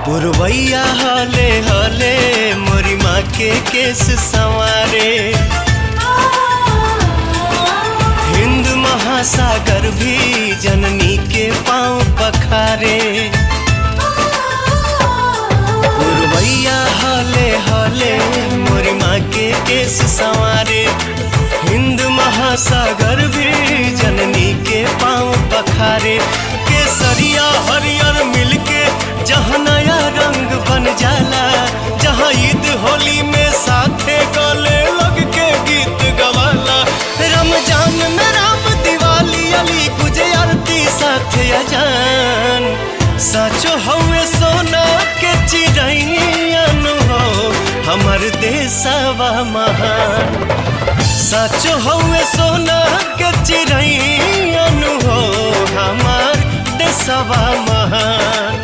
पुरवैया हले हले मोरी माँ के केस संवारे, हिंद महासागर भी जननी के पाँव पखारे। पुरवैया हले हले मोरी माँ के केस संवारे, हिंद महासागर भी जननी के पाँव पखारे। केसरिया हरियर मिलके जहाँ नया रंग बन जाला, जहाँ ईद होली में साथे गले लग के गीत गवाला। रमजान में राम दिवाली अली गुजे आरती साथे अजान। साचो हवे सोना के चिड़ैयन हो हमर देशवा महान। साचो हवे सोना के चिड़ैयन हो हमार देशवा महान।